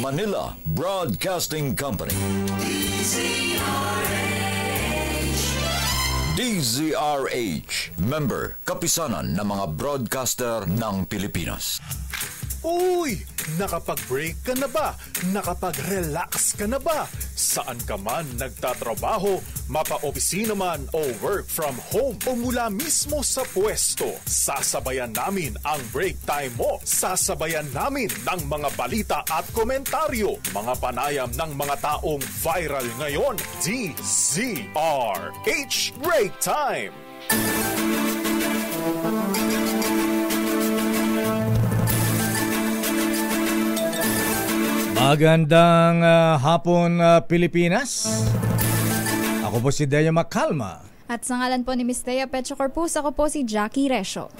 Manila Broadcasting Company. DZRH, member, kapisanan ng mga broadcaster ng Pilipinas. Uy! Nakapag-break ka na ba? Nakapag-relax ka na ba? Saan ka man nagtatrabaho, mapa-opisina man o work from home o mula mismo sa pwesto, sasabayan namin ang break time mo. Sasabayan namin ng mga balita at komentaryo, mga panayam ng mga taong viral ngayon. DZRH Break Time! Magandang hapon, Pilipinas. Ako po si Dea Macalma. At sa ngalan po ni Miss Dea Pecho Corpus, ako po si Jackie Resio.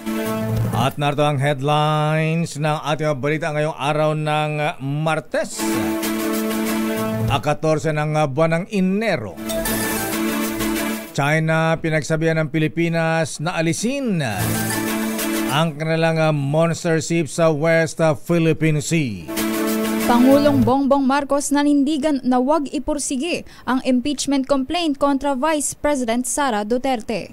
At narito ang headlines ng ating balita ngayong araw ng Martes, 14 ng buwan ng Enero. China pinagsabihan ng Pilipinas na alisin ang kanilang monster ship sa West Philippine Sea. Pangulong Bongbong Marcos nanindigan na huwag ipursige ang impeachment complaint kontra Vice President Sara Duterte.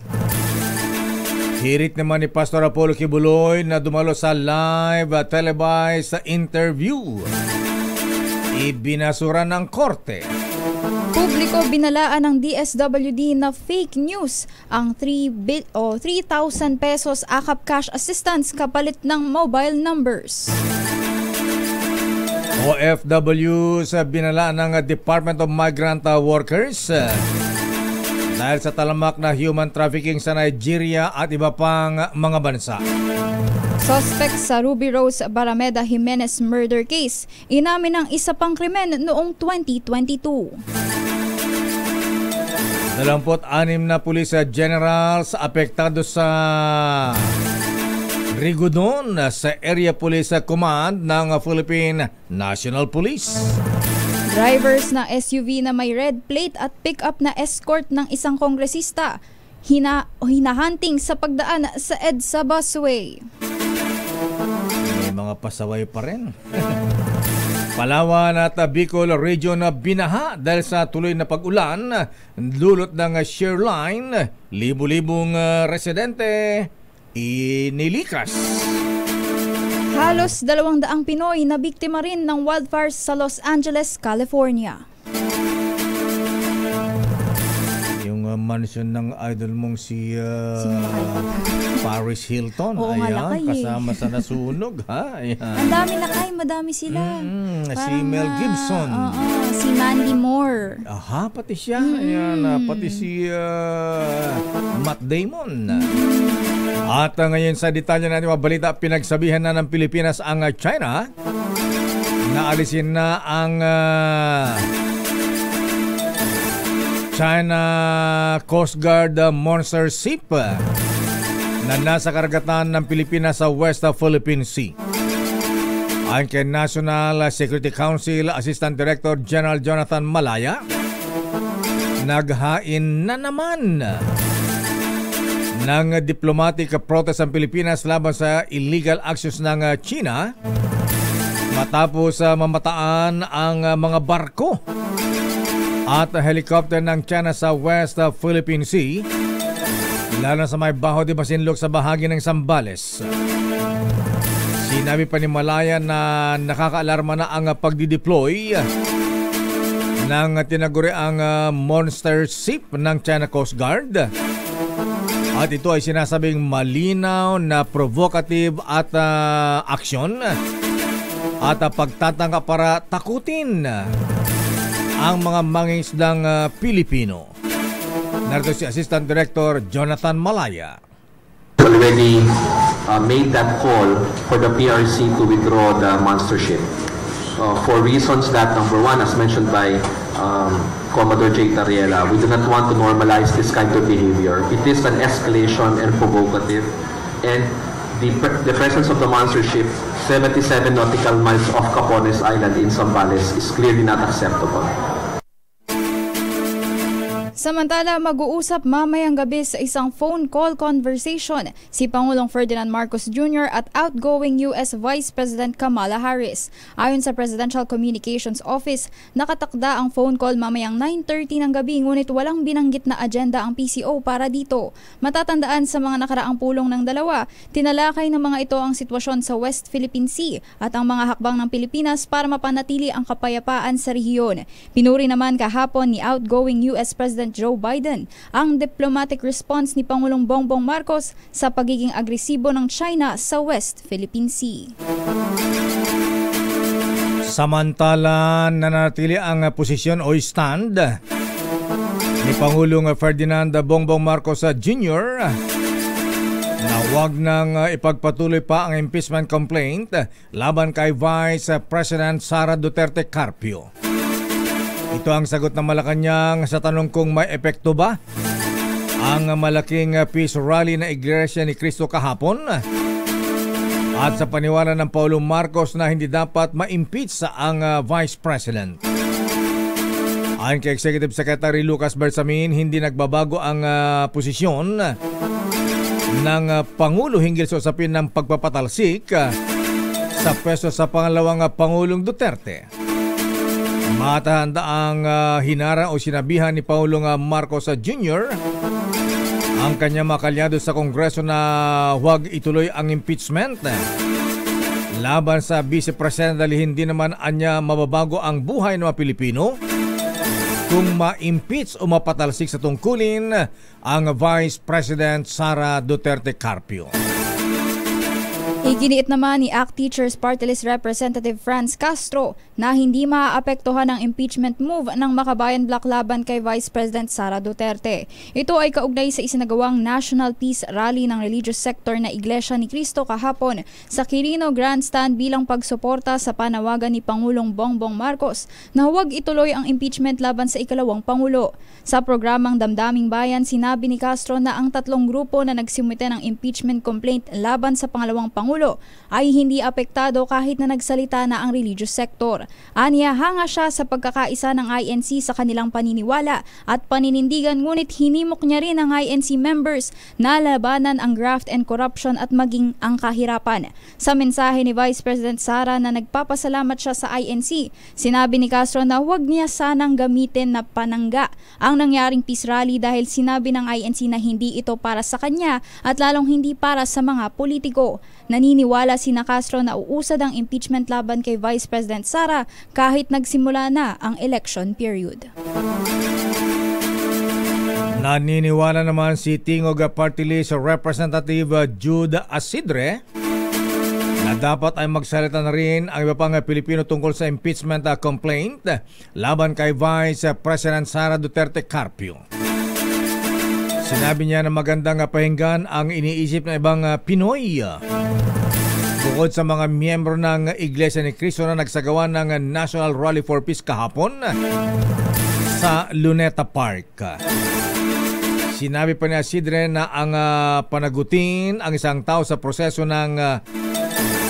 Hirit naman ni Pastor Apollo Kibuloy na dumalo sa live televised interview. Ibinasura ng korte. Publiko binalaan ng DSWD na fake news ang 3,000 pesos AKAP cash assistance kapalit ng mobile numbers. OFW sa binalaan ng Department of Migrant Workers dahil sa talamak na human trafficking sa Nigeria at iba pang mga bansa. Suspect sa Ruby Rose Barameda Jimenez murder case, inamin ng isa pang krimen noong 2022. 26 na pulis generals apektado sa Rigudon sa Area Police Command ng Philippine National Police. Drivers ng SUV na may red plate at pick-up na escort ng isang kongresista hinahunting sa pagdaan sa EDSA busway. May mga pasaway pa rin. Palawan at Bicol Region binaha dahil sa tuloy na pag-ulan, dulot ng shear line, libu-libong residente inilikas. Halos 200 Pinoy na biktima rin ng wildfires sa Los Angeles, California. Yung mansion ng idol mong si Paris Hilton. Oo, ayan, kasama sa nasunog. Ha? Ayan. Ang dami lakay, madami sila. Si Mel Gibson. Si Mandy Moore. Aha, pati siya. Ayan, pati si Matt Damon. At ngayon sa detalye natin mga balita, pinagsabihan na ng Pilipinas ang China na alisin na ang China Coast Guard monster ship na nasa karagatan ng Pilipinas sa West Philippine Sea. Ayon kay National Security Council Assistant Director General Jonathan Malaya, naghain na naman ng diplomatic protest ang Pilipinas laban sa illegal actions ng China matapos mamataan ang mga barko at helicopter ng China sa West Philippine Sea, lalo sa may Baho de Masinloc sa bahagi ng Zambales. Sinabi pa ni Malaya na nakakaalarma na ang pagdideploy ng tinaguriang monster ship ng China Coast Guard. At ito ay sinasabing malinaw na provocative at aksyon at pagtatangka para takutin ang mga mangingisdang Pilipino. Narito si Assistant Director Jonathan Malaya. Already made that call for the PRC to withdraw the monster ship for reasons that, number one, as mentioned by Commodore J. Tariela, we do not want to normalize this kind of behavior. It is an escalation and provocative, and the presence of the monster ship 77 nautical miles off Capones Island in Zambales is clearly not acceptable. Samantala, mag-uusap mamayang gabi sa isang phone call conversation si Pangulong Ferdinand Marcos Jr. at outgoing US Vice President Kamala Harris. Ayon sa Presidential Communications Office, nakatakda ang phone call mamayang 9:30 ng gabi ngunit walang binanggit na agenda ang PCO para dito. Matatandaan sa mga nakaraang pulong ng dalawa, tinalakay ng mga ito ang sitwasyon sa West Philippine Sea at ang mga hakbang ng Pilipinas para mapanatili ang kapayapaan sa rehiyon. Pinuri naman kahapon ni outgoing US President Joe Biden ang diplomatic response ni Pangulong Bongbong Marcos sa pagiging agresibo ng China sa West Philippine Sea. Samantala, nanatili ang posisyon o stand ni Pangulong Ferdinand Bongbong Marcos Jr. na huwag nang ipagpatuloy pa ang impeachment complaint laban kay Vice President Sara Duterte Carpio. Ito ang sagot ng Malacanang sa tanong kung may epekto ba ang malaking peace rally na Iglesia ni Cristo kahapon at sa paniwala ng Pangulong Marcos na hindi dapat ma-impeach ang Vice President. Ayon kay Executive Secretary Lucas Bersamin, hindi nagbabago ang posisyon ng Pangulo hinggil sa usapin ng pagpapatalsik sa pwesto sa pangalawang Pangulong Duterte. Matahanda ang hinara o sinabihan ni Pangulong Marcos Jr. ang kanyang makalyado sa Kongreso na huwag ituloy ang impeachment laban sa Vice President dahil hindi naman anya mababago ang buhay ng mga Pilipino kung ma-impeach o mapatalsik sa tungkulin ang Vice President Sara Duterte Carpio. Iginiit naman ni ACT Teachers Party List Representative Franz Castro na hindi maaapektuhan ang impeachment move ng Makabayan Bloc laban kay Vice President Sara Duterte. Ito ay kaugnay sa isinagawang National Peace Rally ng religious sector na Iglesia ni Cristo kahapon sa Quirino Grandstand bilang pagsuporta sa panawagan ni Pangulong Bongbong Marcos na huwag ituloy ang impeachment laban sa ikalawang Pangulo. Sa programang Damdaming Bayan, sinabi ni Castro na ang tatlong grupo na nagsimute ng impeachment complaint laban sa pangalawang Pangulo ay hindi apektado kahit na nagsalita na ang religious sector. Aniya, hanga siya sa pagkakaisa ng INC sa kanilang paniniwala at paninindigan ngunit hinimok niya rin ang INC members na labanan ang graft and corruption at maging ang kahirapan. Sa mensahe ni Vice President Sara na nagpapasalamat siya sa INC, sinabi ni Castro na huwag niya sanang gamitin na panangga ang nangyaring peace rally dahil sinabi ng INC na hindi ito para sa kanya at lalong hindi para sa mga politiko. Naniniwala sina Castro na uusad ang impeachment laban kay Vice President Sara kahit nagsimula na ang election period. Naniniwala naman si Tingog Party List Representative Jude Asidre na dapat ay magsalita na rin ang iba pang Pilipino tungkol sa impeachment complaint laban kay Vice President Sara Duterte Carpio. Sinabi niya na magandang pakinggan ang iniisip ng ibang Pinoy bukod sa mga miyembro ng Iglesia ni Cristo na nagsagawa ng National Rally for Peace kahapon sa Luneta Park. Sinabi pa ni Asidre na ang panagutin ang isang tao sa proseso ng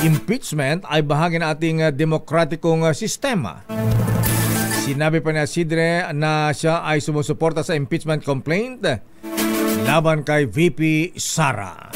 impeachment ay bahagi ng ating demokratikong sistema. Sinabi pa ni Asidre na siya ay sumusuporta sa impeachment complaint laban kay VP Sara.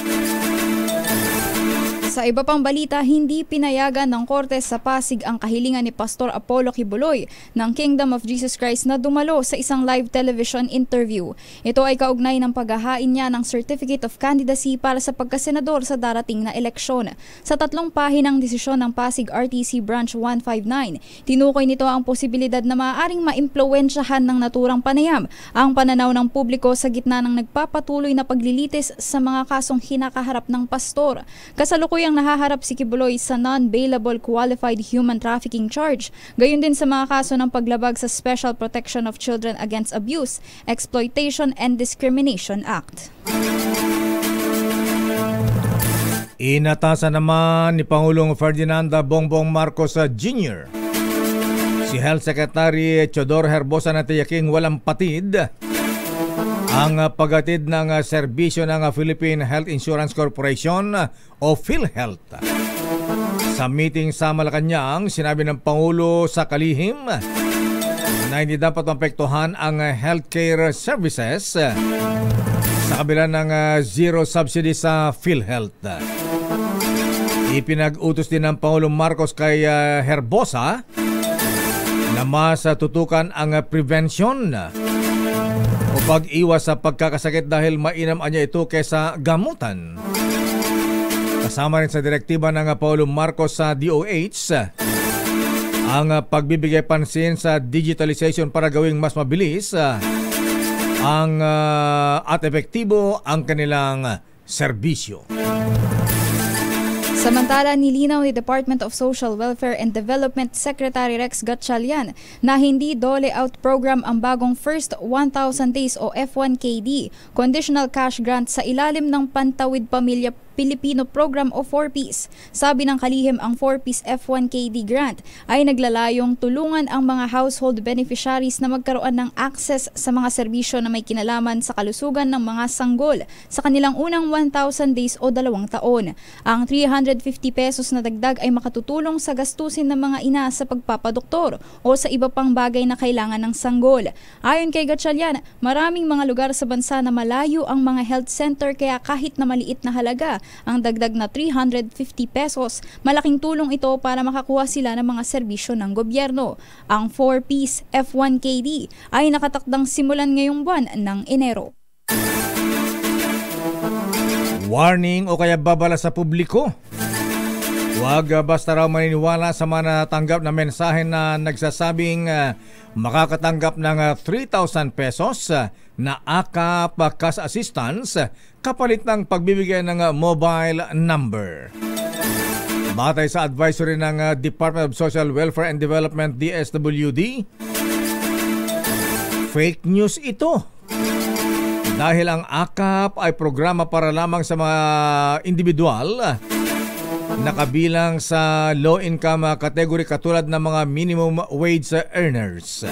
Sa iba pang balita, hindi pinayagan ng Korte sa Pasig ang kahilingan ni Pastor Apollo Kibuloy ng Kingdom of Jesus Christ na dumalo sa isang live television interview. Ito ay kaugnay ng paghahain niya ng Certificate of Candidacy para sa pagkasenador sa darating na eleksyon. Sa 3 pahinang desisyon ng Pasig RTC Branch 159, tinukoy nito ang posibilidad na maaaring maimpluwensyahan ng naturang panayam ang pananaw ng publiko sa gitna ng nagpapatuloy na paglilitis sa mga kasong kinakaharap ng pastor. Kasalukuyang nahaharap si Kibuloy sa non-bailable qualified human trafficking charge, gayon din sa mga kaso ng paglabag sa Special Protection of Children Against Abuse, Exploitation and Discrimination Act. Inatasan naman ni Pangulong Ferdinand Bongbong Marcos Jr. si Health Secretary Teodoro Herbosa na tiyaking walang patid ang paghatid ng serbisyo ng Philippine Health Insurance Corporation o PhilHealth. Sa meeting sa Malacanang, sinabi ng Pangulo sa kalihim na hindi dapat maapektuhan ang healthcare services sa kabila ng zero subsidy sa PhilHealth. Ipinag-utos din ng Pangulong Marcos kay Herbosa na mas tutukan ang prevention o pag-iwas sa pagkakasakit dahil mainam niya ito kaysa gamutan. Kasama rin sa direktiba ng Pangulong Marcos sa DOH ang pagbibigay pansin sa digitalization para gawing mas mabilis at epektibo ang kanilang serbisyo. Samantala, nilinaw ni Department of Social Welfare and Development Secretary Rex Gatchalian na hindi dole-out program ang bagong First 1,000 Days o F1KD, conditional cash grant sa ilalim ng Pantawid Pamilya Pilipino Program o 4Ps. Sabi ng kalihim, ang 4Ps F1KD grant ay naglalayong tulungan ang mga household beneficiaries na magkaroon ng access sa mga serbisyo na may kinalaman sa kalusugan ng mga sanggol sa kanilang unang 1,000 days o 2 taon. Ang 350 pesos na dagdag ay makatutulong sa gastusin ng mga ina sa pagpapadoktor o sa iba pang bagay na kailangan ng sanggol. Ayon kay Gatchalian, maraming mga lugar sa bansa na malayo ang mga health center kaya kahit na maliit na halaga ang dagdag na 350 pesos, malaking tulong ito para makakuha sila ng mga serbisyo ng gobyerno. Ang 4Ps F1KD ay nakatakdang simulan ngayong buwan ng Enero. Warning o kaya babala sa publiko. Huwag basta raw maniniwala sa mga natanggap na mensahe na nagsasabing makakatanggap ng 3,000 pesos na AKAP Cash Assistance kapalit ng pagbibigay ng mobile number. Batay sa advisory ng Department of Social Welfare and Development DSWD, fake news ito. Dahil ang AKAP ay programa para lamang sa mga individual na kabilang sa low-income category katulad ng mga minimum wage earners.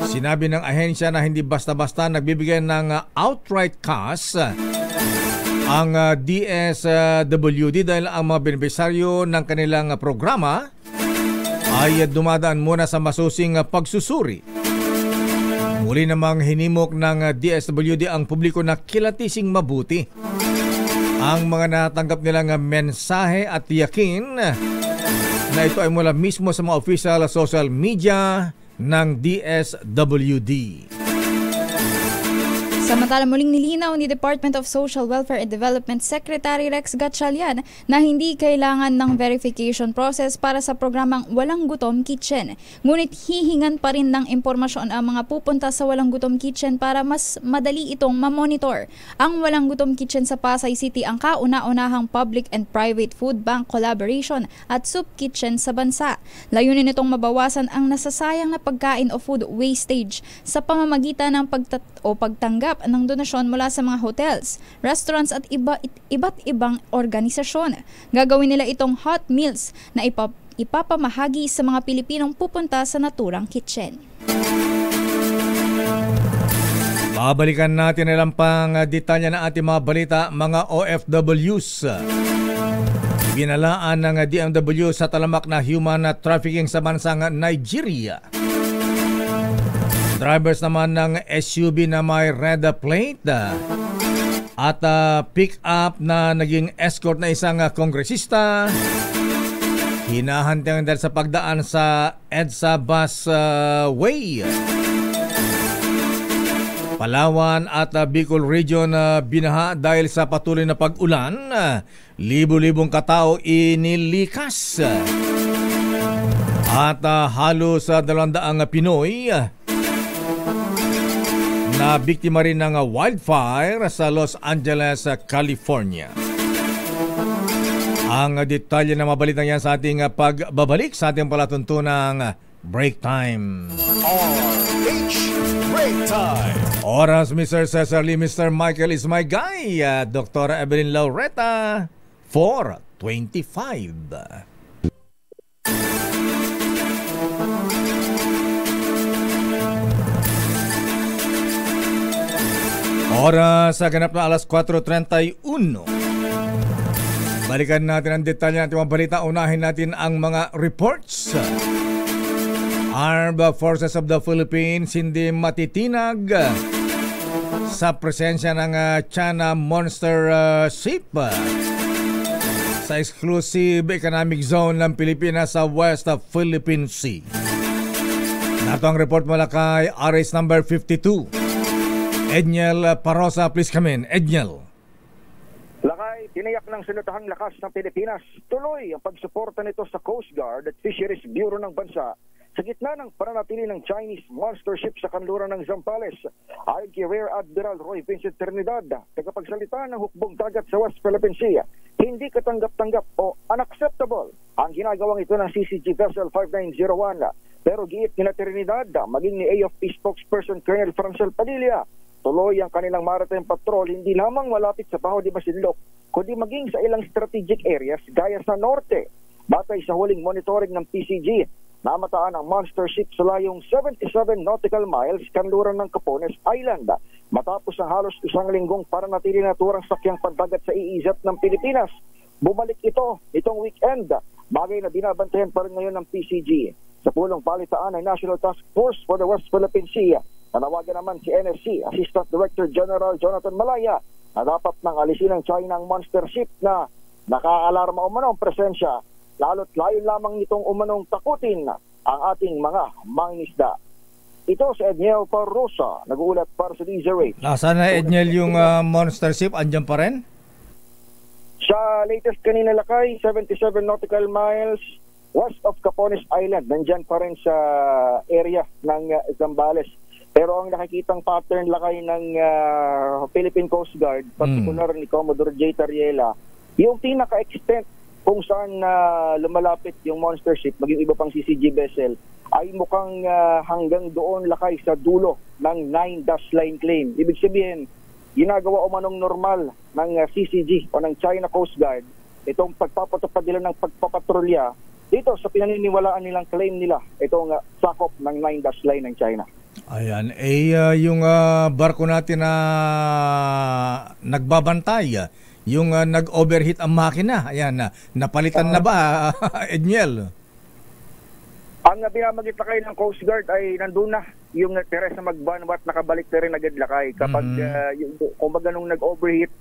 Sinabi ng ahensya na hindi basta-basta nagbibigay ng outright cash ang DSWD dahil ang mga benepisaryo ng kanilang programa ay dumadaan muna sa masusing pagsusuri. Muli namang hinimok ng DSWD ang publiko na kilatising mabuti ang mga natanggap nilang mensahe at tiyakin na ito ay mula mismo sa mga official social media ng DSWD. Samantala, muling nilinaw ni Department of Social Welfare and Development Secretary Rex Gatchalian na hindi kailangan ng verification process para sa programang Walang Gutom Kitchen. Ngunit hihingan pa rin ng impormasyon ang mga pupunta sa Walang Gutom Kitchen para mas madali itong mamonitor. Ang Walang Gutom Kitchen sa Pasay City ang kauna-unahang public and private food bank collaboration at soup kitchen sa bansa. Layunin nitong mabawasan ang nasasayang na pagkain o food wastage sa pamamagitan ng pagtanggap ng donasyon mula sa mga hotels, restaurants at iba't ibang organisasyon. Gagawin nila itong hot meals na ipapamahagi sa mga Pilipinong pupunta sa naturang kitchen. Babalikan natin ilang pang detalye ng ating mga balita, mga OFWs. Binalaan ng DMW sa talamak na human trafficking sa bansang Nigeria. Drivers naman ng SUV na may red plate at pick-up na naging escort na isang kongresista hinahantang dahil sa pagdaan sa EDSA Busway. Palawan at Bicol Region binaha dahil sa patuloy na pag-ulan. Libo-libong katao inilikas. At halos 200 Pinoy na biktima rin ng wildfire sa Los Angeles, California. Ang detalye na mabalitang yan sa ating pagbabalik sa ating palatuntunang Break Time. RH Break Time. Oras, Mr. Cesar Lee, Mr. Michael is my guy. Dr. Evelyn Laureta, 4:25. Oras sa ganap na alas 4:31. Balikan natin ang detalye ng ating mga balita. Unahin natin ang mga reports. Armed Forces of the Philippines hindi matitinag sa presensya ng China Monster Ship sa exclusive economic zone ng Pilipinas sa West Philippine Sea. Nato ang report mula kay RS number 52. Edniel Parosa, please come in. Edniel. Lakay, tiniyak ng sinutahang lakas ng Pilipinas. Tuloy ang pagsuporta nito sa Coast Guard at Fisheries Bureau ng bansa sa gitna ng pananatili ng Chinese monster ship sa kanluran ng Zambales. Ayon kay Rear Admiral Roy Vincent Trinidad, tagapagsalita ng hukbong dagat sa West Philippine Sea, hindi katanggap-tanggap o unacceptable ang ginagawang ito ng CCG Vessel 5901. Pero giit nila Trinidad, maging ni AFP spokesperson Colonel Francel Padilla, tuloy ang kanilang maritime patrol hindi lamang malapit sa Baho de Masinloc, kundi maging sa ilang strategic areas gaya sa norte. Batay sa huling monitoring ng PCG, namataan ang monster ship sa layong 77 nautical miles kanluran ng Capones Island. Matapos ang halos isang linggong pananatili naturang sakyang pandagat sa EEZ ng Pilipinas, bumalik ito itong weekend, bagay na binabantayan pa rin ngayon ng PCG. Sa pulong palitaan ng National Task Force for the West Philippine Sea, nanawagan naman si NSC Assistant Director General Jonathan Malaya na dapat nang alisin ng China ang monster ship na nakaalarma umano ang presensya, lalo't layo lamang nitong umanong takutin ang ating mga mangingisda. Ito si Edniel Parosa, nag-uulat para sa DZRH. Nasaan na Edniel yung monster ship? Andyan pa rin? Sa latest kanina lakay, 77 nautical miles west of Capones Island. Nandyan pa rin sa area ng Zambales. Pero ang nakikitang pattern lakay ng Philippine Coast Guard, particular ni Commodore J. Tariela, yung pinaka-extent kung saan lumalapit yung monster ship, maging iba pang CCG vessel, ay mukhang hanggang doon lakay sa dulo ng 9-dash line claim. Ibig sabihin, ginagawa umanong normal ng CCG o ng China Coast Guard itong pagpapatupad nila ng pagpapatrolya dito sa pinaniniwalaan nilang claim nila itong sakop ng 9-dash line ng China. Ayan, yung barko natin na nagbabantay, yung nag-overheat ang makina, ayan, napalitan na ba, Edniel? Ang binamagit lakay ng Coast Guard ay nandun na yung Teresa Magbanwat, nakabalik na rin agad lakay. Kapag kumbaga nung nag-overheat,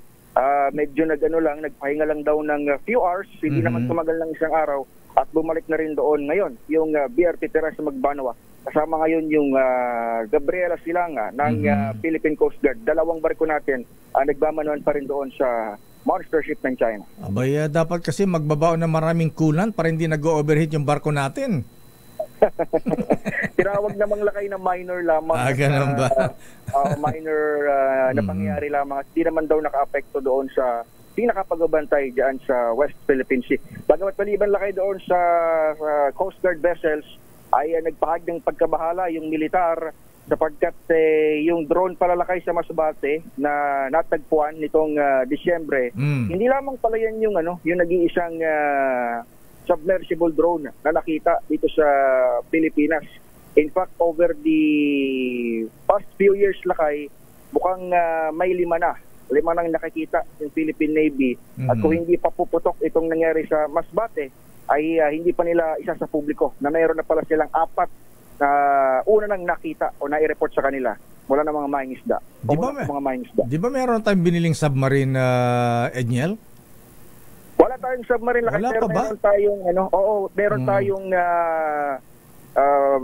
medyo nagpahinga lang daw ng few hours, hindi naman tumagal ng isang araw at bumalik na rin doon ngayon yung BRT Teresa Magbanwa. Kasama ngayon yung Gabriela Silanga ng Philippine Coast Guard. Dalawang barko natin nagmamanuan pa rin doon sa monster ship ng China. Abay, dapat kasi magbabaon ng maraming coolant para hindi nag-overheat yung barko natin. Tinawag namang lakay na minor lamang. Ganun ba? Minor na pangyayari lamang. Hindi naman daw naka-apekto doon sa pinakapagbabantay dyan sa West Philippine Sea. Bagamat maliban lakay doon sa Coast Guard vessels, ay nagpahag ng pagkabahala yung militar sapagkat yung drone palalakay sa Masbate na natagpuan nitong Disyembre, hindi lamang pala yan yung nag-iisang submersible drone na nakita dito sa Pilipinas. In fact, over the past few years lakay, mukhang may lima nang nakikita yung Philippine Navy. At kung hindi pa puputok itong nangyari sa Masbate, ay hindi pa nila isa sa publiko na mayroon na pala silang 4 na una nang nakita o nai-report sa kanila mula ng mga mangingisda. Di ba meron tayong biniling submarine, Edniel? Wala tayong submarine lakay, pero meron tayong meron tayong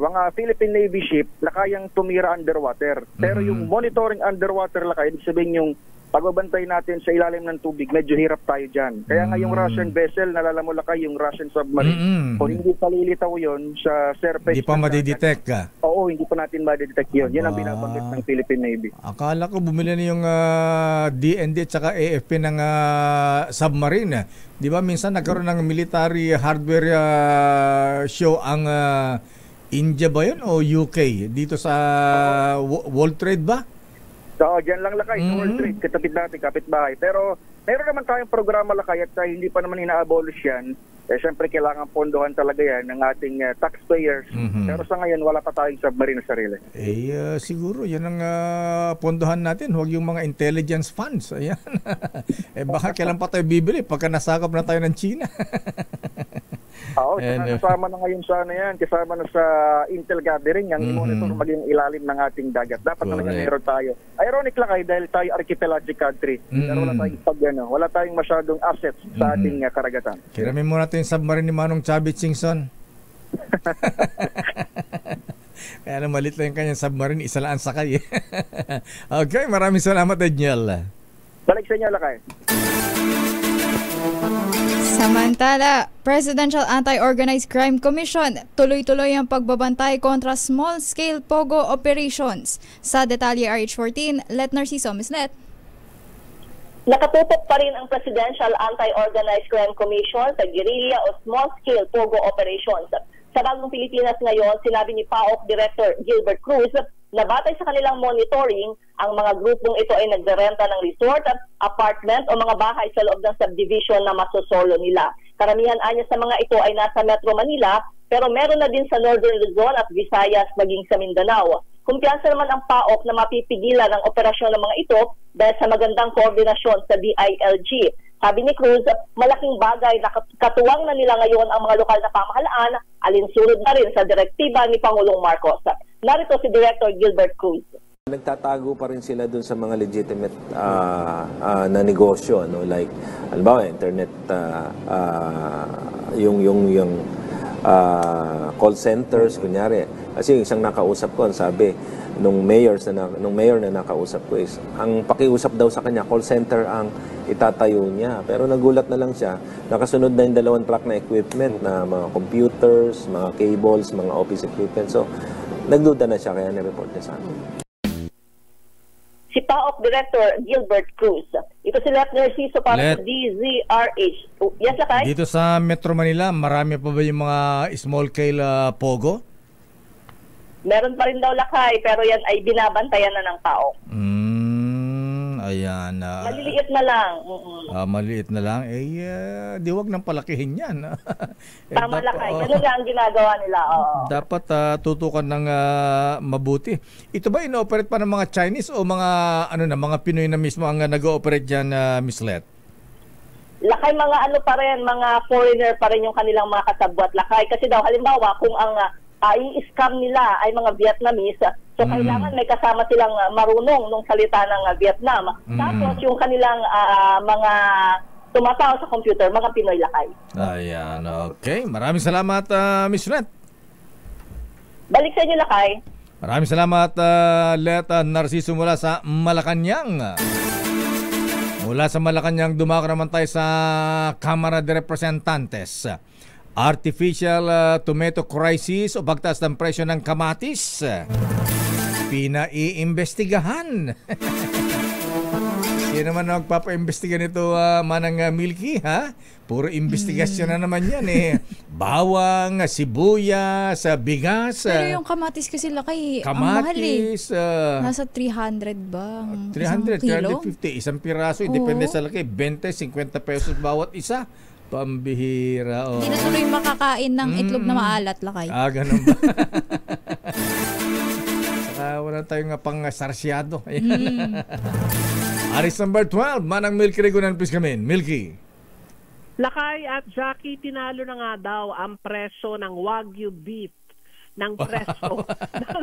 mga Philippine Navy ship na kayang tumira underwater. Pero yung monitoring underwater lakay, ibig sabihin yung pagbabantay natin sa ilalim ng tubig, medyo hirap tayo dyan. Kaya nga yung Russian vessel, nalala mo lakay yung Russian submarine. Kung hindi palilitaw yun sa surface. Hindi pa madidetect ka? Oo, hindi pa natin madidetect yun. Yan ang binabanggit ng Philippine Navy. Akala ko bumili na yung DND at saka AFP ng submarine. Di ba minsan nagkaroon ng military hardware show ang India ba yun o UK? Dito sa World Trade ba? So, dyan lang lakay, sa World Trade, katapit natin, kapitbahay. Pero, meron naman tayong programa lakay at hindi pa naman ina-abolish yan. Siyempre, kailangan pondohan talaga yan ng ating taxpayers. Pero sa ngayon, wala pa tayong submarine na sarili. Siguro, yan ang pondohan natin. Huwag yung mga intelligence funds. Ayan. Baka kailan pa tayo bibili pagka nasakop na tayo ng China. Oo, kasama na ngayon sa yan, kasama na sa Intel gathering, yung monitor maging ilalim ng ating dagat. Dapat talaga meron tayo. Ironic lang dahil tayo archipelagic country, pero wala tayong masyadong assets sa ating karagatan. Kiramin muna natin yung submarine ni Manong Chavit Singson. Kaya na malit lang yung kanyang submarine, isa lang ang sakay. Okay, maraming salamat, Daniel. Balik sa inyo, Lakay. Samantala, Presidential Anti-Organized Crime Commission tuloy-tuloy ang pagbabantay kontra small-scale POGO operations. Sa detalye RH14, Let Narciso, Ms. Let. Nakatutok pa rin ang Presidential Anti-Organized Crime Commission sa guerrilla o small-scale POGO operations. Sa Bagong Pilipinas ngayon, sinabi ni PAOK Director Gilbert Cruz na batay sa kanilang monitoring, ang mga grupong ito ay nagderenta ng resort, apartment o mga bahay sa loob ng subdivision na masosolo nila. Karamihan anya sa mga ito ay nasa Metro Manila, pero meron na din sa Northern Luzon at Visayas maging sa Mindanao. Kumpiyansa naman ang PAOK na mapipigilan ang operasyon ng mga ito dahil sa magandang koordinasyon sa DILG. Sabi ni Cruz, malaking bagay na katuwang na nila ngayon ang mga lokal na pamahalaan, alinsunod na rin sa direktiba ni Pangulong Marcos. Narito si Director Gilbert Cruz. Nagtatago pa rin sila dun sa mga legitimate na negosyo, no? Like halimbawa internet, yung call centers kunyari. Kasi isang nakausap ko, sabi nung mayor na nakausap ko is ang pakiusap daw sa kanya call center ang itatayo niya, pero nagulat na lang siya, nakasunod na yung 2 truck na equipment na mga computers, mga cables, mga office equipment. So nagduda na siya, kaya ni-report niya sa akin. Si PAOK Director Gilbert Cruz. Ito si Let Narciso para sa DZRH. Yes, Lakay? Dito sa Metro Manila, marami pa ba yung mga small-scale POGO? Meron pa rin daw, Lakay, pero yan ay binabantayan na ng PAOK. Ayan. Maliliit na lang. Maliit na lang. Di wag nang palakihin yan. Tama, Lakay. Ganun lang ang ginagawa nila. Dapat tutukan ng mabuti. Ito ba ino-operate pa ng mga Chinese o mga mga Pinoy na mismo ang nag-ooperate dyan, Miss Let? Lakay, mga pa rin, mga foreigner pa rin yung kanilang mga kasabwat, Lakay. Kasi daw, halimbawa, kung ang i-scam nila ay mga Vietnamese, so kailangan may kasama silang marunong nung salita ng Vietnam. Tapos yung kanilang mga tumataw sa computer, mga Pinoy, Lakay. Ayan, okay. Maraming salamat, Miss Let. Balik sa inyo, Lakay. Maraming salamat, Let Narciso mula sa Malacanang. Mula sa Malacanang, dumako naman tayo sa Kamara de Representantes. Artificial tomato crisis o pagtaas ng presyo ng kamatis. Pinaiimbestigahan. Sino naman magpapaimbestiga nito, Manang Milky, ha? Puro investigasyon na naman yan Bawang, sibuyas, bigas. Pero yung kamatis kasi, Lakay, ang mahal nasa 300 ba? 300, 350. Isang piraso, depende sa laki. 20, 50 pesos bawat isa. Pambihira. Hindi na tuloy makakain ng itlog na maalat, Lakay. Ganun ba? Saka wala tayong pang-sarsyado. Aris number 12, Manang Milky Regunan, please come in. Milky. Lakay at Jackie, tinalo na nga daw ang presyo ng Wagyu beef ng presyo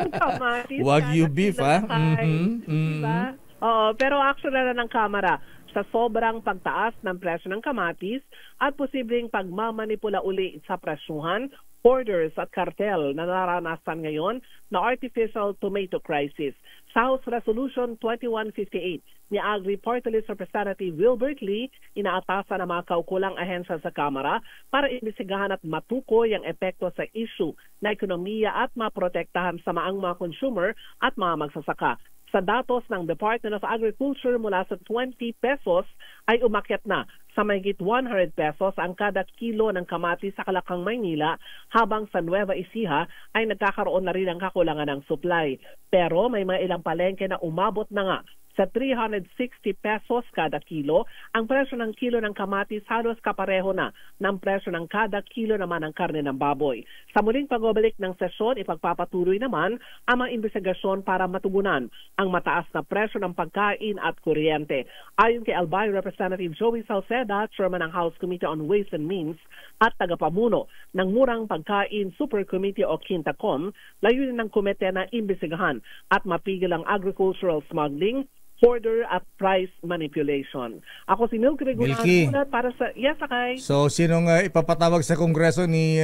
ng kamatis. Wagyu beef, ha? Diba? Oo, pero actually na ng Kamara sa sobrang pagtaas ng presyo ng kamatis at posibleng pagmamanipula uli sa presyuhan, hoarders at cartel na naranasan ngayon na artificial tomato crisis. Sa House Resolution 2158 ni Agri Party List Representative Wilbert Lee, inaatasan ang mga kaukulang ahensya sa Kamara para imbestigahan at matukoy ang epekto sa issue na ekonomiya at maprotektahan sa maang mga consumer at mga magsasaka. Sa datos ng Department of Agriculture, mula sa 20 pesos ay umakyat na sa mahigit 100 pesos ang kada kilo ng kamatis sa Kalakang, Maynila, habang sa Nueva Ecija ay nagkakaroon na rin ng kakulangan ng supply. Pero may mga ilang palengke na umabot na nga sa 360 pesos kada kilo. Ang presyo ng kilo ng kamatis halos kapareho na ng presyo ng kada kilo naman ng karne ng baboy. Sa muling pagbabalik ng sesyon, ipagpapatuloy naman ang mga investigasyon para matugunan ang mataas na presyo ng pagkain at kuryente. Ayon kay Albay Representative Joey Salceda, Chairman ng House Committee on Ways and Means at tagapamuno ng Murang Pagkain Super Committee o Quintacom, layunin ng komite na imbestigahan at mapigil ang agricultural smuggling, hoarder at price manipulation. Ako si Milky Milky. para sa Sakay. So, sinong ipapatawag sa Kongreso ni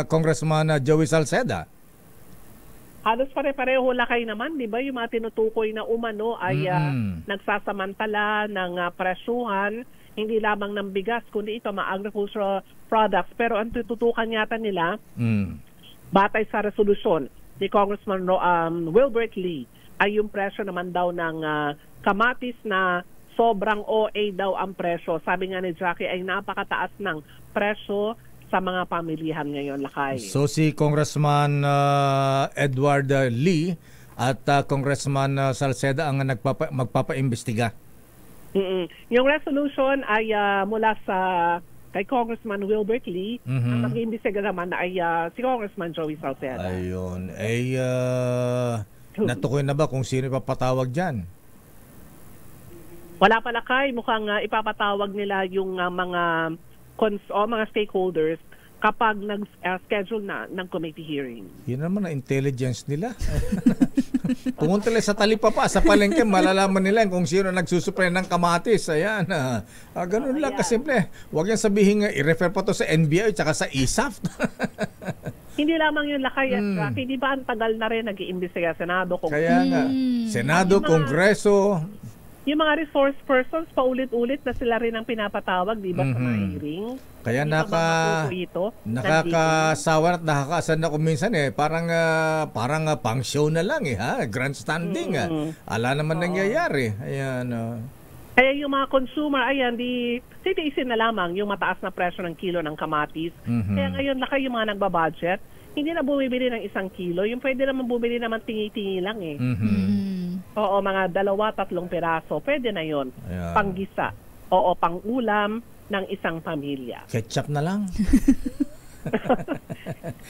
Congressman Joey Salceda? Halos pare-pareho lakay naman, di ba? Yung mga tinutukoy na umano ay nagsasamantala ng presyuhan, hindi lamang ng bigas, kundi ito mga agricultural products. Pero ang tututukan yata nila, batay sa resolusyon ni Congressman Wilbert Lee, ay yung presyo naman daw ng kamatis na sobrang OA daw ang presyo. Sabi nga ni Jackie ay napakataas ng presyo sa mga pamilihan ngayon, lakay. So si Congressman Edward Lee at Congressman Salceda ang magpapaimbestiga. Yung resolution ay mula sa kay Congressman Wilbert Lee. Ang mag-iimbestiga naman ay si Congressman Joey Salceda. Ayun. Natukoy na ba kung sino ipapatawag dyan? Wala pa lakay. Mukhang ipapatawag nila yung mga mga stakeholders kapag nag-schedule na ng committee hearing. Yun naman ang intelligence nila. Pumunta nila sa talipapa, sa palengke, malalaman nila kung sino nagsusupply ng kamatis. Ayan. Ganun lang kasimple. Huwag yan sabihin, i-refer pa to sa NBI at saka sa ISAF. Hindi lamang yung lakay at hindi ba ang tagal na rin nag-iimbestiga Senado? Kaya nga, Senado, Kongreso. Yung mga resource persons, paulit-ulit na sila rin ang pinapatawag, di ba, sa mga hearing? Kaya nakakasawa at nakakaasan na kung minsan parang pang show na lang grandstanding. Ala naman nangyayari. Ayan. Kaya yung mga consumer, titiisin na lamang yung mataas na presyo ng kilo ng kamatis. Kaya ngayon, lakay yung mga nagbabudget, hindi na bumibili ng 1 kilo. Yung pwede naman bumili naman tingi-tingi lang Oo, mga 2-3 piraso. Pwede na yon. Panggisa. Oo, pang-ulam ng isang pamilya. Ketchup na lang.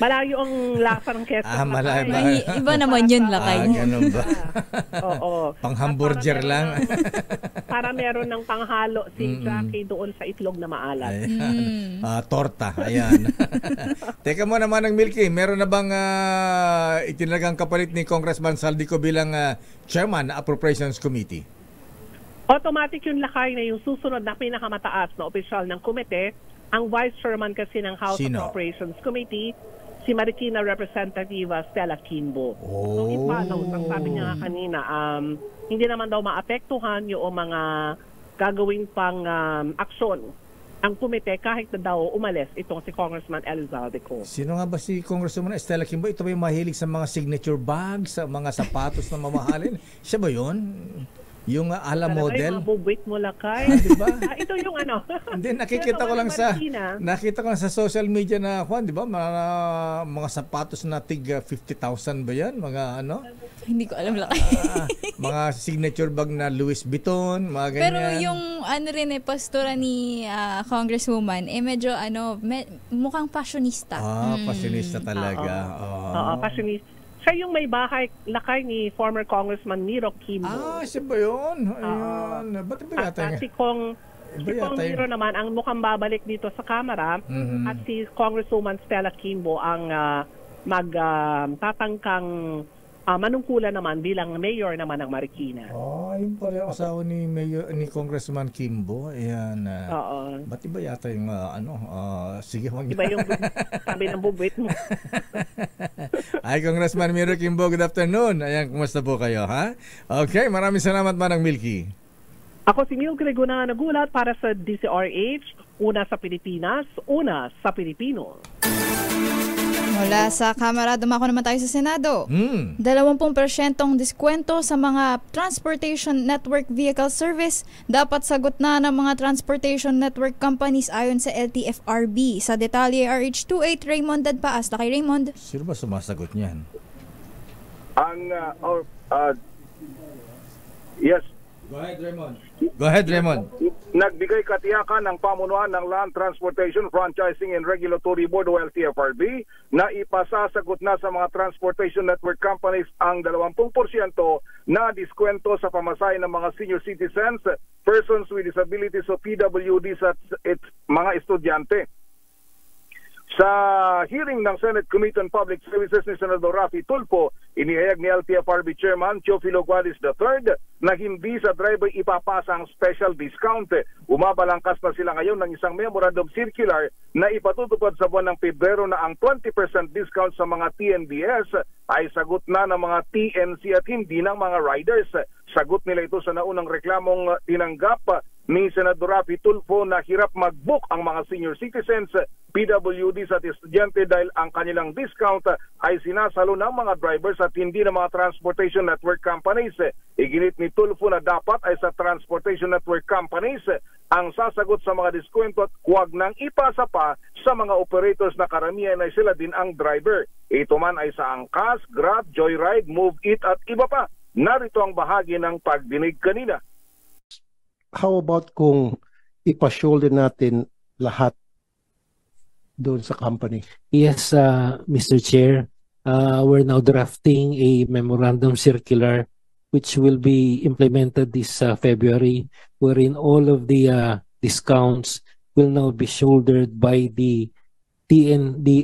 Malayo ang lasa ng ketchup. Malayo. Iba naman yun, lakay. Ganun ba? Oo. Pang-hamburger lang. Para meron ng panghalo si Jackie doon sa itlog na maalat. Torta. Ayan. Teka mo naman ng Milky, meron na bang itinagang kapalit ni Congressman Saldico bilang chairman ng Appropriations Committee? Automatic yung lakay na yung susunod na pinakamataas na opisyal ng komite, ang vice chairman kasi ng House Appropriations Committee, si Marikina Representative Stella Kimbo. So ang sabi niya kanina, hindi naman daw maapektuhan yung mga gagawin pang aksyon ang komite kahit na daw umalis itong si Congressman Elizalde Co. Sino nga ba si Congressman Stella Kimbo? Ito ba yung mahilig sa mga signature bags, sa mga sapatos na mamahalin? Siya ba yun? Yung ala model? Ay, mabubwit mo lakay. Diba? Ito yung ano. Hindi, nakita ko lang sa social media na, di ba, mga sapatos na tig 50,000 ba yan? Mga ano? Hindi ko alam lakay. Mga signature bag na Louis Vuitton, mga ganyan. Pero yung pastora ni Congresswoman, medyo mukhang fashionista. Fashionista talaga. Oo, fashionista. Siya yung may bahay lakay ni former Congressman Niro Kimbo. Siya ba yun? Ayun. Ba't ba yata nga? Si Kong Niro naman ang mukhang babalik dito sa Kamara at si Congresswoman Stella Kimbo ang magtatangkang manungkulan naman bilang mayor naman ng Marikina. Yung pala yung asawa ni Congressman Kimbo. Ayan. Ba't iba yata yung sige, iba yung sabi ng bubwit mo. Ay, Congressman Miro Kimbo, good afternoon. Ayan, kumusta po kayo, ha? Okay, maraming salamat, Manang Milky. Ako si Milky Reguna nagulat para sa DCRH, una sa Pilipinas, una sa Pilipino. Mula sa Kamara, dumako naman tayo sa Senado. 20% diskwento sa mga Transportation Network Vehicle Service dapat sagot na ng mga Transportation Network Companies ayon sa LTFRB. Sa detalye, RH28, Raymond Dadpaas. Kay Raymond. Sino ba sumasagot niyan? Yes, Go ahead, Raymond. Nagbigay katiyakan ng pamunuan ng Land Transportation Franchising and Regulatory Board o LTFRB na ipasasagot na sa mga transportation network companies ang 20% na diskwento sa pamasahe ng mga senior citizens, persons with disabilities o PWDs at mga estudyante. Sa hearing ng Senate Committee on Public Services ni Senador Raffy Tulfo, inihayag ni LTFRB Chairman Teofilo Gualis III na hindi sa driver ipapasa ang special discount. Umabalangkas na sila ngayon ng isang memorandum circular na ipatutupad sa buwan ng Pebrero na ang 20% discount sa mga TNBS ay sagot na ng mga TNC at hindi ng mga riders. Sagot nila ito sa naunang reklamong tinanggap ni Senador Raffy Tulfo na hirap mag-book ang mga senior citizens, PWDs at estudyante dahil ang kanilang discount ay sinasalo ng mga drivers at hindi ng mga transportation network companies. Iginit ni Tulfo na dapat ay sa transportation network companies ang sasagot sa mga diskwento at huwag nang ipasa pa sa mga operators na karamihan ay sila din ang driver. Ito man ay sa Angkas, Grab, Joyride, Move It at iba pa. Narito ang bahagi ng pagdinig kanina. How about kung ipa-shoulder natin lahat doon sa company? Yes, Mr. Chair. We're now drafting a memorandum circular which will be implemented this February, wherein all of the discounts will now be shouldered by the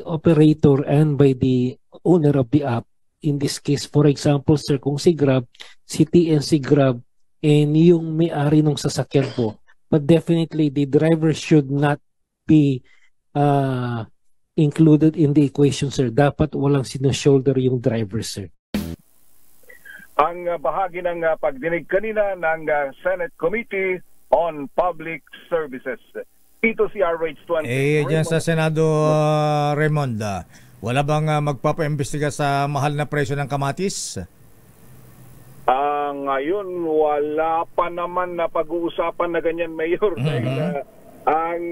operator and by the owner of the app. In this case, for example, sir, kung si Grab, si TNC Grab, and yung may-ari ng sasakyan po. But definitely, the driver should not be included in the equation, sir. Dapat walang sino-shoulder yung driver, sir. Ang bahagi ng pagdinig kanina ng Senate Committee on Public Services. Ito si RH20. Dyan sa Senado, Raymond, wala bang magpapaimbestiga sa mahal na presyo ng kamatis? Ngayon, wala pa naman na pag-uusapan na ganyan, Mayor. Dahil ang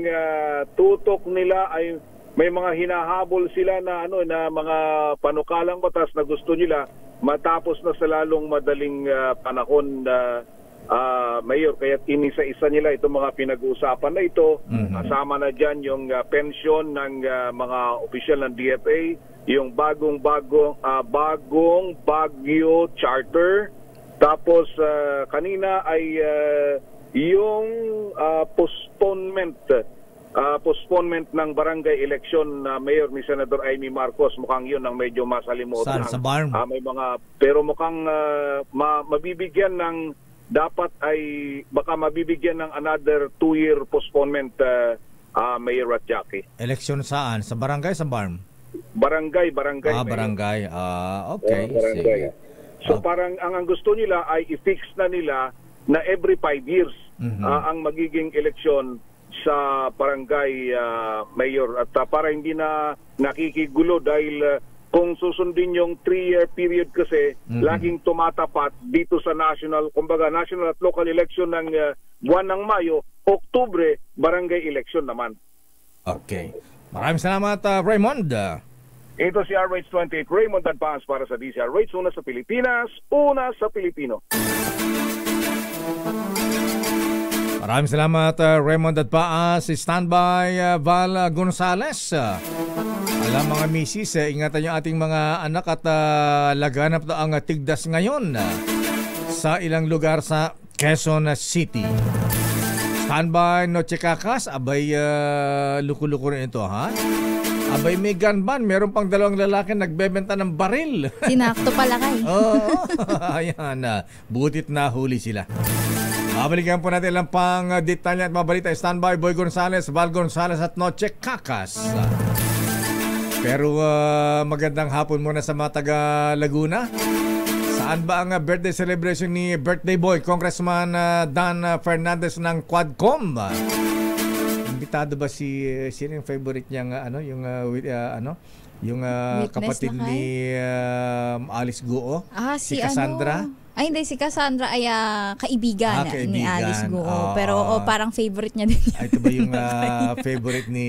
tutok nila ay may mga hinahabol sila na na mga panukalang batas na gusto nila matapos na sa lalong madaling panahon na Mayor. Kaya inisa-isa nila itong mga pinag-uusapan na ito. Kasama na dyan yung pensyon ng mga opisyal ng DFA, yung bagong Baguio Charter. Tapos kanina ay yung postponement ng barangay election na Mayor ni Senador Amy Marcos. Mukhang yun ang medyo masalimutan. Sa barn? May mga, pero mukhang mabibigyan ng, dapat ay baka mabibigyan ng another 2-year postponement, Mayor at Jackie. Eleksyon saan? Sa barangay, sa barn? Barangay. Barangay. Okay. Barangay. So parang ang gusto nila ay i-fix na nila na every 5 years ang magiging eleksyon sa barangay, Mayor. At para hindi na nakikigulo dahil kung susundin yung 3-year period kasi laging tumatapat dito sa national at local election ng buwan ng Mayo, Oktubre, barangay election naman. Okay. Maraming salamat, Raymond. Ito si RH28 Raymond Advance para sa DCRH, una sa Pilipinas, una sa Pilipino. Maraming salamat, Raymond Advance. Standby, Val Gonzales. Alam mga misis, ingatan yung ating mga anak at laganap na ang tigdas ngayon sa ilang lugar sa Quezon City. Standby, Noche Kakas. Abay, luko-luko rin ito, ha? Abay, may gun ban. Meron pang 2 lalaki nagbebenta ng baril. Sinakto pala kay. Oo. Ayan. Butit na huli sila. Babalikan po natin lang pang detalye at mabalita. Standby, Boy Gonzales, Val Gonzales at Noche Kakas. Pero magandang hapon muna sa mga taga Laguna. Saan ba ang birthday celebration ni Birthday Boy, Congressman Dan Fernandez ng Quadcom? Imbitado ba sino yung favorite niyang yung kapatid ni Alice Guo? Si Cassandra? Ay, hindi. Si Cassandra ay kaibigan ni Alice Guo. Pero parang favorite niya din. Ito ba yung favorite ni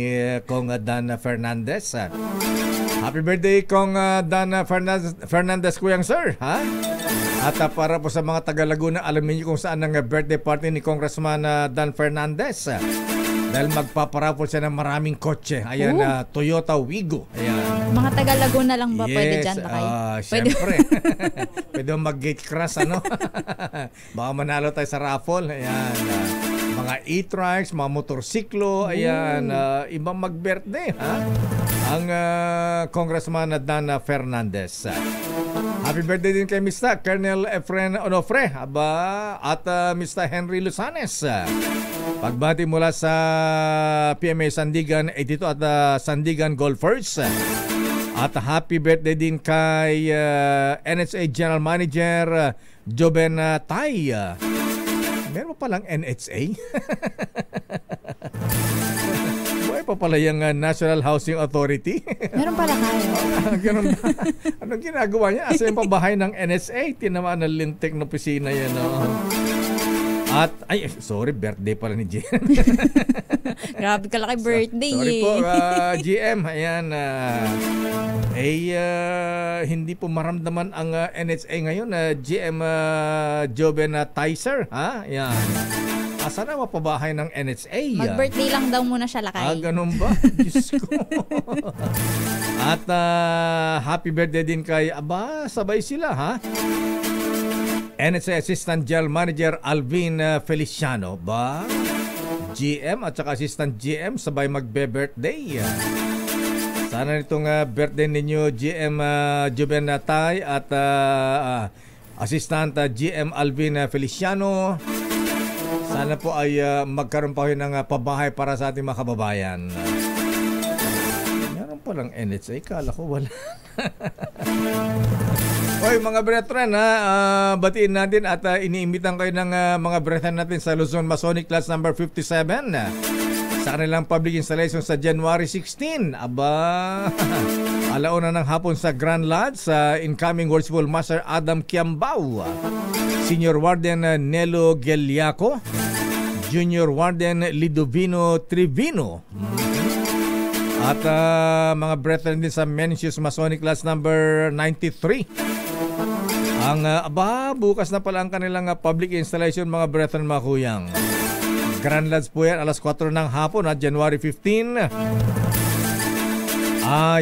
Kong Dan Fernandez? Happy birthday, Kong Dan Fernandez, kuyang sir. Ha? At para po sa mga taga Laguna, alam niyo kung saan ang birthday party ni Congressman Dan Fernandez. Dahil magpaparapol siya ng maraming kotse. Ayan, Toyota Wigo. Ayan. Mga taga Laguna lang ba pwede dyan, Lakay? Siyempre. Pwede mag-gate crash, ano? Baka manalo tayo sa raffle. Ayan. Mga e-trikes, mga motorsiklo. Ayan. Ibang mag-birthday, ha? Ang Congressman Dan Fernandez. Happy birthday din kay Mr. Colonel Efren Onofre at Mr. Henry Lusanes. Pagbati mula sa PMA Sandigan 82 at Sandigan Golfers. At happy birthday din kay NHA General Manager Joben Tay. Meron pa lang NHA? Buhay pa pala yung National Housing Authority. Meron pala kayo. Ganun ba? Anong ginagawa niya? Asa yung pabahay ng NSA? Tinamaan ng lintik na opisina yan. At, birthday pala ni GM. Grabe ka laki birthday. Sorry po, GM. Ayan. Hindi po maramdaman ang NHA ngayon. GM Joben Tyser. Ayan. Asa na mapabahay ng NHA? Mag-birthday lang daw muna siya, Lakay. Ganun ba? Diyos ko. At happy birthday din kay, sabay sila, ha? NHA Assistant General Manager Alvin Feliciano. GM at saka Assistant GM sabay magbe-birthday. Sana nitong birthday ninyo, GM Joben Tay at Assistant GM Alvin Feliciano. Sana po ay magkaroon pa kayo ng pabahay para sa ating mga kababayan. Meron palang NHA, kala ko wala. Hoy mga brethren, batiin natin at iniimbitan kayo ng mga brethren natin sa Luzon Masonic Class number 57 sa kanilang public installation sa January 16. Alauna ng hapon sa Grand Lodge sa incoming Worshipful Master Adam Kiambao, Senior Warden Nelo Geliaco, Junior Warden Lidovino Trivino. At mga brethren din sa Mencius Masonic Class number 93. Ang bukas na pala ang kanilang public installation, mga brethren, mga kuyang. Grand Lodge po yan, alas 4 ng hapon at January 15.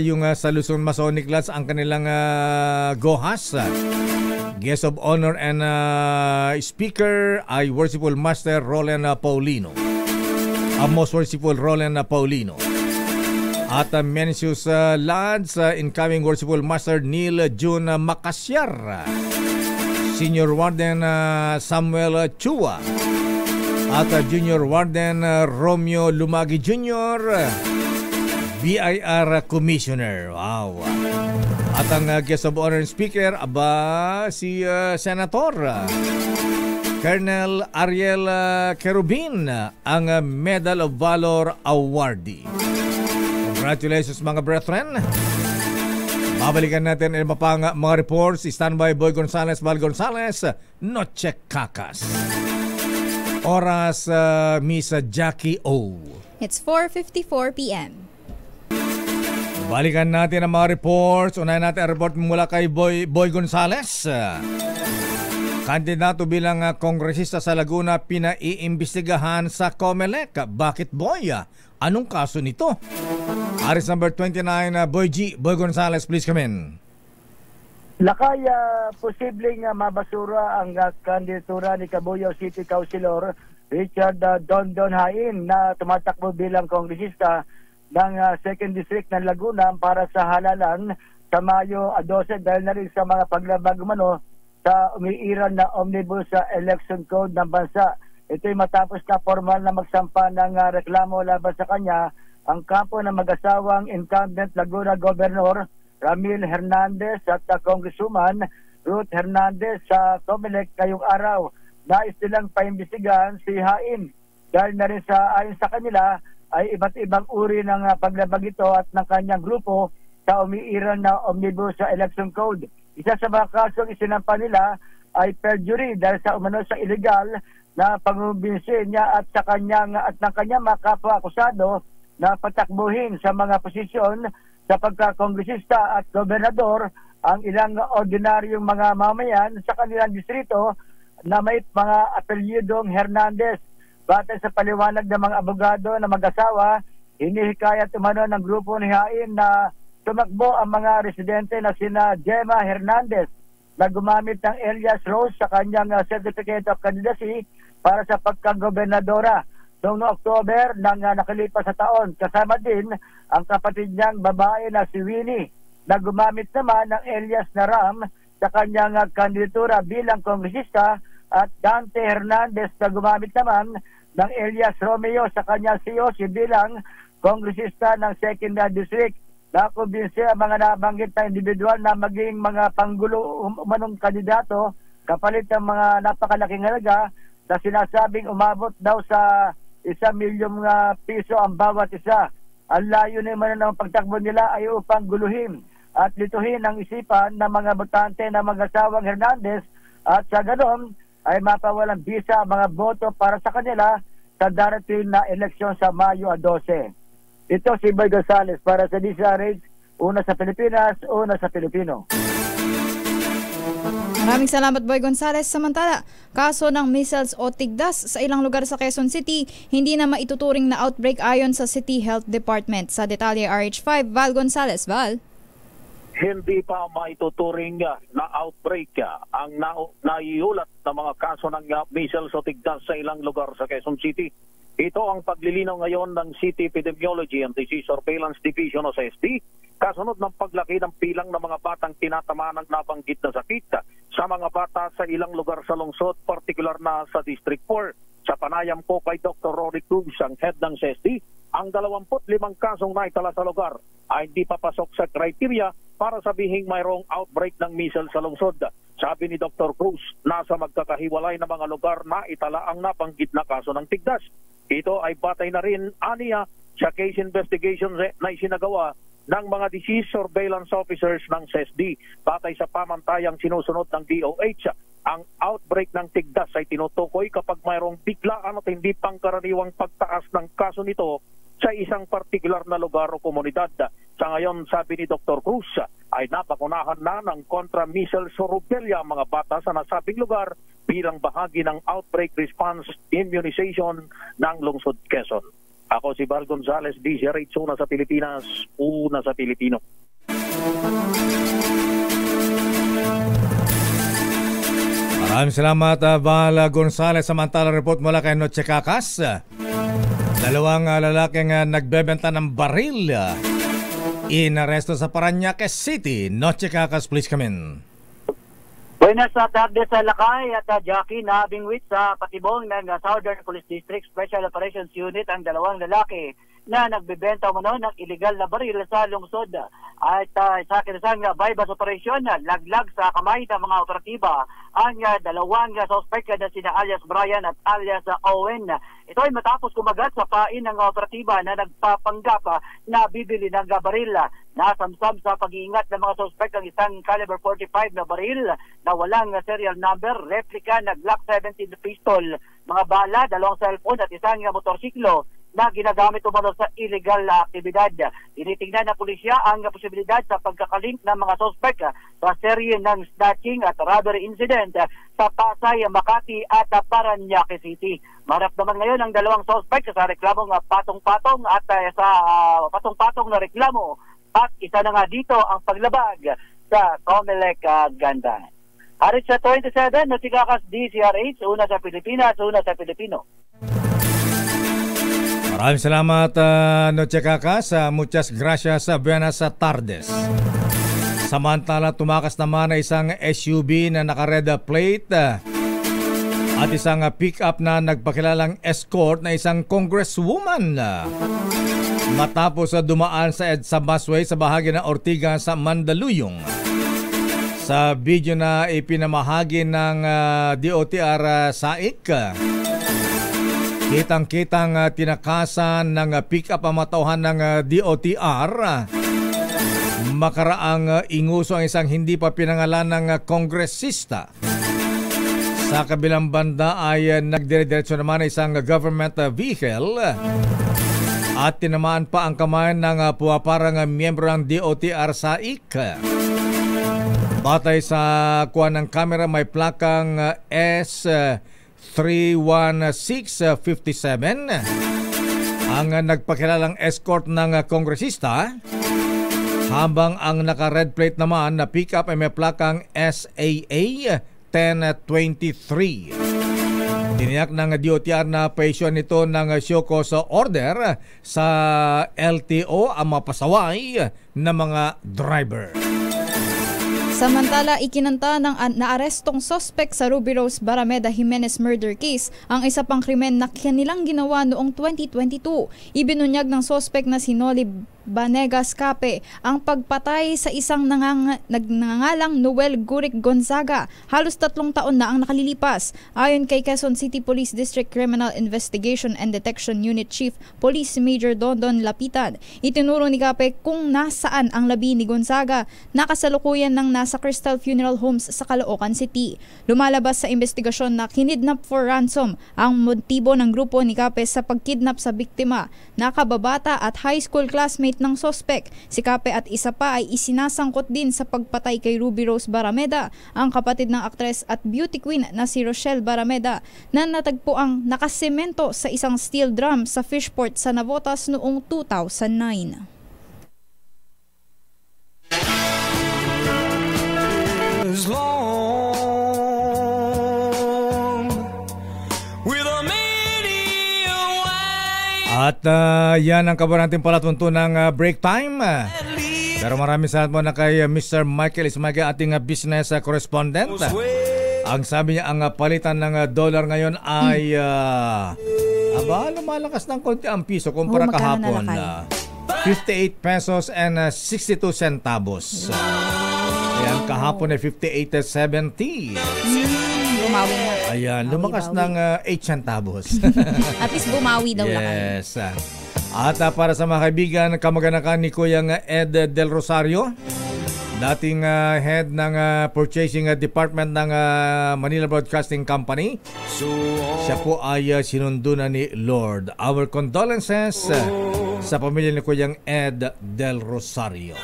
Yung sa Luzon Masonic Lodge, ang kanilang gohas. Guest of honor and speaker ay Worshipful Master Roland Paulino. Most Worshipful Roland Paulino. At Mencius Lodge, incoming Worshipful Master Neil June Macasyar, Senior Warden Samuel Chua, at Junior Warden Romeo Lumagi Jr., BIR Commissioner. Wow! At ang guest of honor and speaker, si Senator Colonel Ariel Kerubin, ang Medal of Valor awardee. Congratulations mga brethren. Babalikan natin ang mga reports. Standby Boy Gonzales, Val Gonzales, Noche Cacas. Oras Miss Jackie O. It's 4:54 p.m. Balikan natin ang mga reports. Unahin natin ang report mula kay Boy Gonzales. Kandidato bilang kongresista sa Laguna pinaiimbestigahan sa COMELEC. Bakit, Boy? Anong kaso nito? Aris number 29, Boy Gonzales, please come in. Lakay, posibleng mabasura ang kandidatura ni Cabuyao City Councilor Richard Dondon Hain na tumatakbo bilang kongresista ng 2nd District ng Laguna para sa halalan sa Mayo 12 dahil na rin sa mga paglabag umano sa umiiral na omnibus election code ng bansa. Ito'y matapos na formal na magsampa ng reklamo laban sa kanya ang kampo ng mag-asawang incumbent Laguna Governor Ramil Hernandez at Congresswoman Ruth Hernandez sa COMELEC ngayong araw. Nais nilang paimbestigahan si Hain dahil na rin ayon sa kanila ay iba't ibang uri ng paglabag ito at ng kanyang grupo sa umiiral na omnibus election code. Isa sa mga kasong isinampa nila ay perjury dahil sa umano sa illegal na pangumbinsi niya at ng kanyang mga kapwa-akusado na patakbuhin sa mga posisyon sa pagkakongresista at gobernador ang ilang ordinaryong mga mamayan sa kanilang distrito na may mga apelyidong Hernandez. Batay sa paliwanag ng mga abogado na mag-asawa, hinihikayat umano ng grupo ni Hain na tumakbo ang mga residente na sina Gemma Hernandez na gumamit ng Elias Rose sa kanyang certificate of candidacy para sa pagkagobernadora noong October ng nakalipas sa taon. Kasama din ang kapatid niyang babae na si Winnie na gumamit naman ng Elias na Ram sa kanyang kandidatura bilang kongresista at Dante Hernandez na gumamit naman ng Elias Romeo sa kanyang COC bilang kongresista ng 2nd District. Nakumbinsi ang mga nabanggit na individual na maging mga panggulo umanong kandidato kapalit ng mga napakalaking halaga na sinasabing umabot daw sa 1 milyong piso ang bawat isa. Ang layo naman ng pagtakbo nila ay upang guluhin at lituhin ang isipan ng mga botante na mag-asawang Hernandez at sa ganon ay mapawalang bisa ang mga boto para sa kanila sa darating na eleksyon sa Mayo 12. Ito si Boy Gonzales para sa DCRH, una sa Pilipinas, una sa Pilipino. Maraming salamat, Boy Gonzales. Samantala, kaso ng measles o tigdas sa ilang lugar sa Quezon City hindi na maituturing na outbreak ayon sa City Health Department. Sa detalye RH5, Val Gonzales. Val? Hindi pa maituturing na outbreak ang naiulat na mga kaso ng measles o tigdas sa ilang lugar sa Quezon City. Ito ang paglilinaw ngayon ng City Epidemiology and Disease Surveillance Division o CSD kasunod ng paglaki ng bilang ng mga batang tinatamaan ng nabanggit na sakit sa mga bata sa ilang lugar sa lungsod, partikular na sa District 4. Sa panayam ko kay Dr. Rory Cruz, ang head ng CSD, ang 25 kasong naitala sa lugar ay hindi papasok sa criteria para sabihing mayroong outbreak ng measles sa lungsod. Sabi ni Dr. Cruz, nasa magkakahiwalay na mga lugar na itala ang nabanggit na kaso ng tigdas. Ito ay batay na rin, aniya, sa case investigation na isinagawa ng mga disease surveillance officers ng CSD. Batay sa pamantayang sinusunod ng DOH, ang outbreak ng tigdas ay tinutukoy kapag mayroong biglaan at hindi pangkaraniwang pagtaas ng kaso nito sa isang partikular na lugar o komunidad. Sa ngayon, sabi ni Dr. Cruz, ay napakunahan na ng kontra measles o rubella ang mga bata sa nasabing lugar bilang bahagi ng outbreak response immunization ng lungsod Quezon. Ako si Val Gonzales, DCRH, una sa Pilipinas, una sa Pilipino. Maraming salamat, Val Gonzales. Samantala report mula kay Noche Cacas. Dalawang lalaking nagbebenta ng baril inaresto sa Parañaque City. Noche Cacas, please come in. Buenas tardes sa Lakay at Jackie, nabingwit sa patibong ng Southern Police District Special Operations Unit ang dalawang lalaki na nagbebenta umano ng illegal na baril sa lungsod. At sa kinasang bypass operation, laglag sa kamay ng mga operatiba ang dalawang suspect na sina alias Brian at alias Owen. Ito ay matapos kumagat sa pain ng operatiba na nagpapanggap na bibili ng baril. Nasamsam sa pag-iingat ng mga suspect ang isang caliber 45 na baril na walang serial number, replica na Glock 17 pistol, mga bala, dalawang cellphone at isang motorsiklo na ginagamit umano sa illegal na aktibidad. Tinitingnan ng pulisya ang posibilidad sa pagkakalink ng mga suspect sa serye ng snatching at robbery incident sa Pasay, Makati at Parañaque City. Marap naman ngayon ang dalawang suspect sa reklamong patong-patong at sa patong-patong na reklamo at isa na nga dito ang paglabag sa Comelec Ganda. Arit sa 27, Noche Cacas, DCRH, una sa Pilipinas, una sa Pilipino. Maraming salamat, Noche Cacas. Muchas gracias, buenas tardes. Samantala, tumakas naman na isang SUV na naka-red plate at isang pick-up na nagpakilalang escort na isang congresswoman matapos dumaan sa EDSA busway sa bahagi ng Ortigas sa Mandaluyong. Sa video na ipinamahagi ng DOTR SAIC, kitang-kitang tinakasan ng pick-up ang matauhan ng DOTR. Makaraang inguso ang isang hindi pa pinangalan ng kongresista. Sa kabilang banda ay nagdire-diretso naman isang government vehicle at tinamaan pa ang kamay ng puwaparang miyembro ng DOTR SAIC. Batay sa kuha ng kamera, may plakang S31657 ang nagpakilalang escort ng kongresista, habang ang naka-red plate naman na pickup ay may plakang SAA 1023. Tiniyak ng DOTR na paisyon nito ng show cause order sa LTO ang mapasaway na mga driver. Samantala, ikinanta ng naarestong suspect sa Ruby Rose Barameda Jimenez murder case ang isa pang krimen na kanilang ginawa noong 2022. Ibinunyag ng suspect na si Noli Banegas Cape ang pagpatay sa isang nagngangalang Noel Gurik Gonzaga. Halos 3 taon na ang nakalilipas. Ayon kay Quezon City Police District Criminal Investigation and Detection Unit Chief Police Major Dondon Lapitan, itinuro ni Cape kung nasaan ang labi ni Gonzaga na kasalukuyan ng nasa Crystal Funeral Homes sa Caloocan City. Lumalabas sa investigasyon na kinidnap for ransom ang motibo ng grupo ni Cape sa pagkidnap sa biktima na kababata at high school classmate ng suspect. Si Cape at isa pa ay isinasangkot din sa pagpatay kay Ruby Rose Barameda, ang kapatid ng aktres at beauty queen na si Rochelle Barameda, na natagpo ang nakasemento sa isang steel drum sa Fishport sa Navotas noong 2009. At yan ang kabar natin palatunto ng break time. Pero maraming salamat mo na kay Mr. Michael Ismaga, ating business correspondent. Ang sabi niya, ang palitan ng dollar ngayon ay lumalakas ng konti ang piso kumpara kahapon. 58 pesos and 62 centavos. Ayan, kahapon ay 58.70. Bumawi na. Ayan, lumakas ng 8 centavos. At least bumawi daw lang. Yes. At para sa mga kaibigan, kamag-anakan ni Kuyang Ed Del Rosario, dating head ng purchasing department ng Manila Broadcasting Company. Siya po ay sinundo na ni Lord. Our condolences sa pamilya ni Kuyang Ed Del Rosario.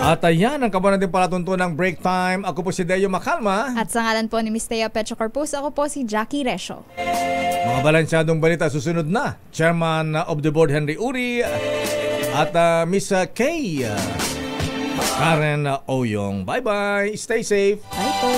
At ayan ang kaban natin palatunto ng break time. Ako po si Deo Macalma. At sa ngalan po ni Miss Thea Petro Corpus, ako po si Jackie Resho. Mga balansyadong balita susunod na. Chairman of the Board Henry Uri at Miss Kay Karen Oyong. Bye-bye. Stay safe. Bye po.